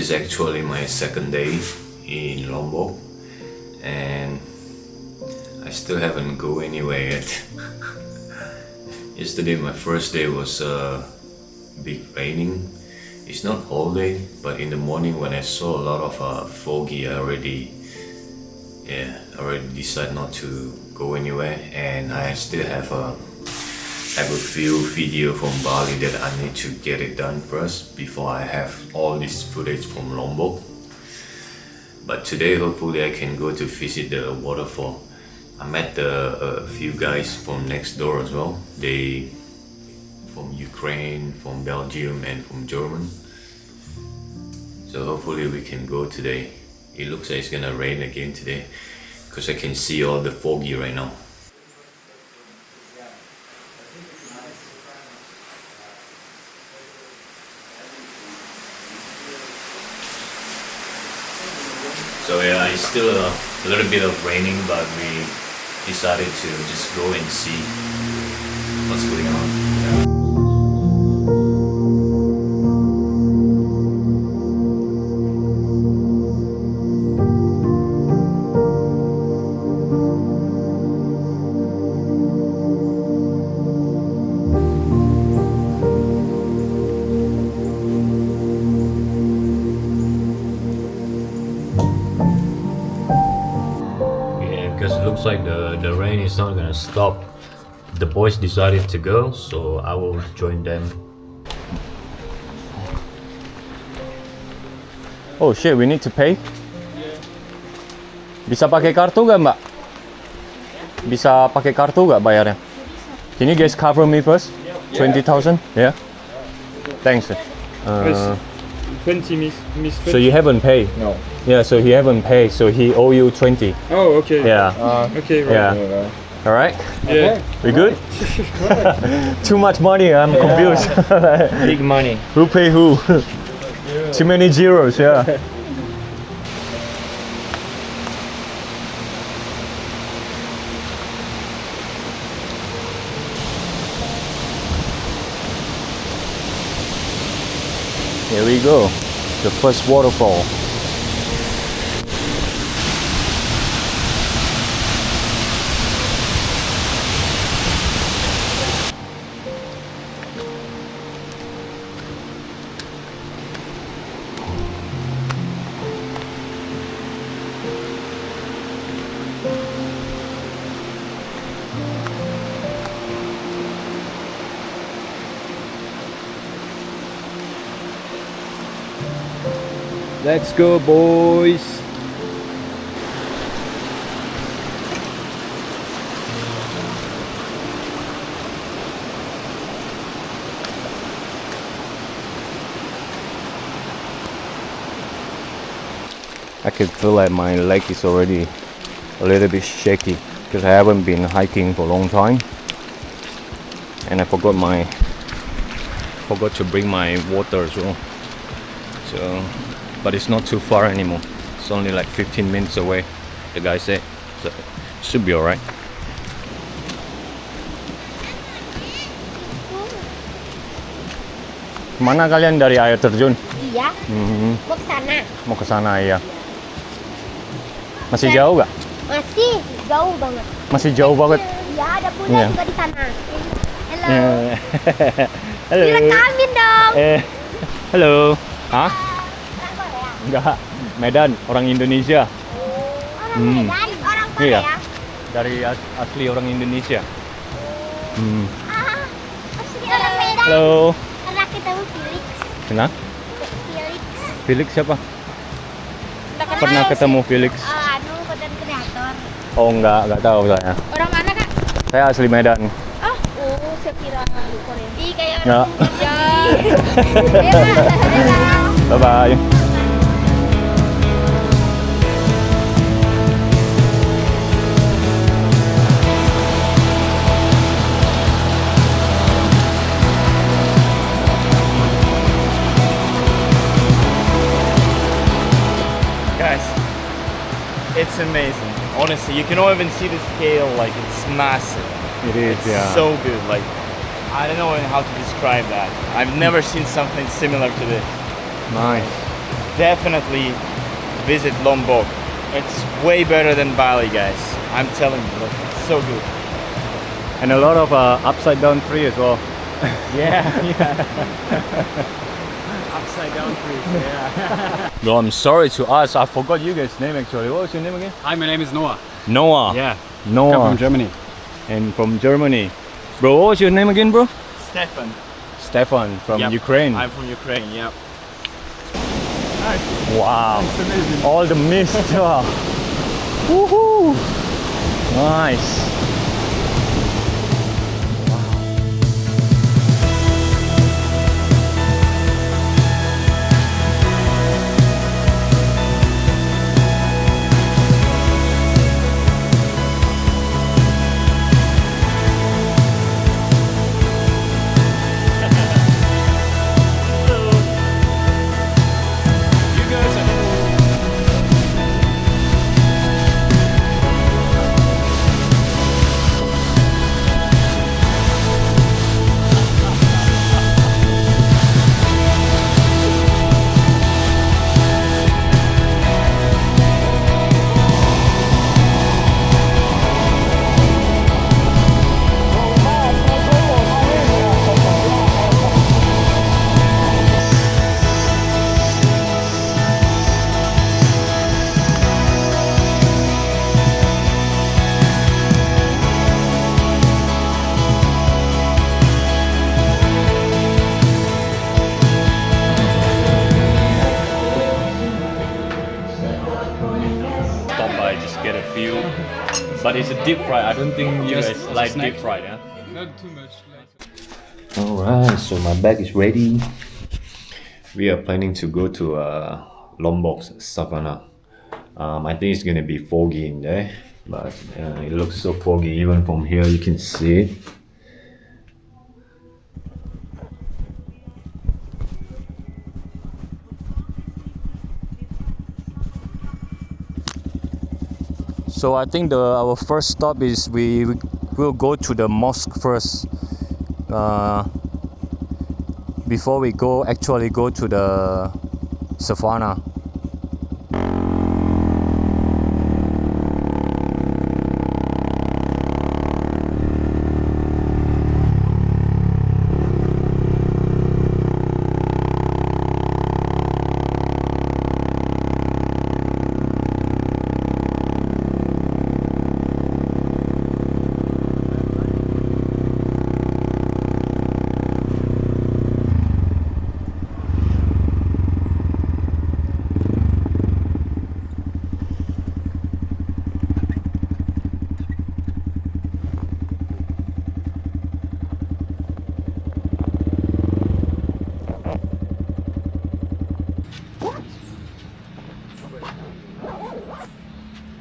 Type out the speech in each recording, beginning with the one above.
is actually my second day in Lombok, and I still haven't go anywhere yet. Yesterday my first day was big raining. It's not all day, but in the morning when I saw a lot of foggy, I already decided not to go anywhere, and I still have a few video from Bali that I need to get it done first before I have all this footage from Lombok. But today hopefully I can go to visit the waterfall. I met a few guys from next door as well. They from Ukraine, from Belgium and from Germany. So hopefully we can go today. It looks like it's gonna rain again today because I can see all the foggy right now. So yeah, it's still a little bit of raining, but we decided to just go and see what's going on. Because it looks like the rain is not gonna stop. The boys decided to go, so I will join them. Oh shit, we need to pay? Bisa pakai kartu gak, Mbak? Bisa pakai kartu gak bayarnya? Can you guys cover me first? 20,000? Yeah? Thanks. 20 miss 20. So you haven't paid? No. Yeah, so he haven't paid, so he owe you 20. Oh, okay. Yeah. Okay, right. Yeah. Alright? Yeah. We good? Too much money, I'm confused. Big money. Who pay who? Too many zeros, yeah. Here we go, the first waterfall. Let's go, boys. I can feel like my leg is already a little bit shaky because I haven't been hiking for a long time, and I forgot to bring my water as well. So, but it's not too far anymore. It's only like 15 minutes away, the guy said. So should be alright. Mana kalian dari air terjun? Iya. Mau ke sana. Mau ke sana ya. Masih jauh gak? Masih jauh banget. Masih jauh banget. Iya, ada punya juga di sana. Halo. Halo. Direkamin dong. Halo. Hah? Orang Korea. Enggak. Medan, orang Indonesia. Orang Medan, orang Korea. Iya. Dari asli orang Indonesia. Asli orang Medan. Halo. Pernah ketemu Felix. Kenapa? Felix. Felix siapa? Pernah ketemu Felix? Konten kreator. Oh enggak tahu saya. Orang mana, Kak? Saya asli Medan. Oh, saya kira Korea. Ih, kayak Enggak. Ya. Bye bye. Guys, it's amazing. Honestly, you can even see the scale, like it's massive. It is, It's yeah. so good. Like, I don't know how to describe that. I've never seen something similar to this. Nice. definitely visit Lombok. It's way better than Bali, guys. I'm telling you, look, it's so good. And a lot of upside down tree as well. Yeah, yeah. Upside down trees, yeah. Bro, I'm sorry to ask, I forgot you guys' name actually. What was your name again? Hi, my name is Noah. Noah. Yeah, Noah. come from Germany. And from Germany. Bro, what was your name again, bro? Stefan. Stefan from Yep. Ukraine. I'm from Ukraine, yeah. Wow. All the mist. Woohoo. Nice. Stop by, just get a few. But it's a deep fry. I don't think you Just guys a like snack. deep fried, yeah? Not too much. Alright, so my bag is ready. We are planning to go to Lombok, Savannah. I think it's gonna be foggy in there, but it looks so foggy even from here you can see it. So I think our first stop is we will go to the mosque first. Before we actually go to the Savannah.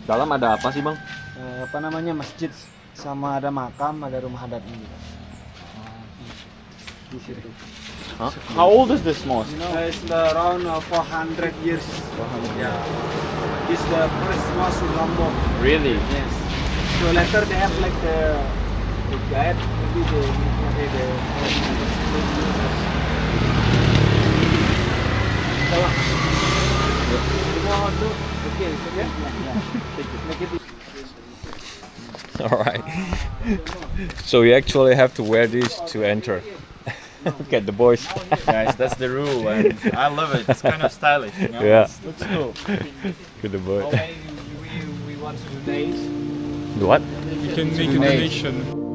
Dalam ada apa sih bang? Apa namanya, masjid sama ada makam, ada rumah adatnya gitu. Di situ. How old is this mosque? It's around 400 years. Yeah. It's the first mosque in Lombok. Really? Yes. So later they have like the guide, maybe the okay, yeah. Alright. So you actually have to wear this to enter. Look at the boys. Guys, that's the rule, and I love it. It's kind of stylish, you know? Yeah. It looks cool. Look at the boys. we want to donate. What? You can make a donation.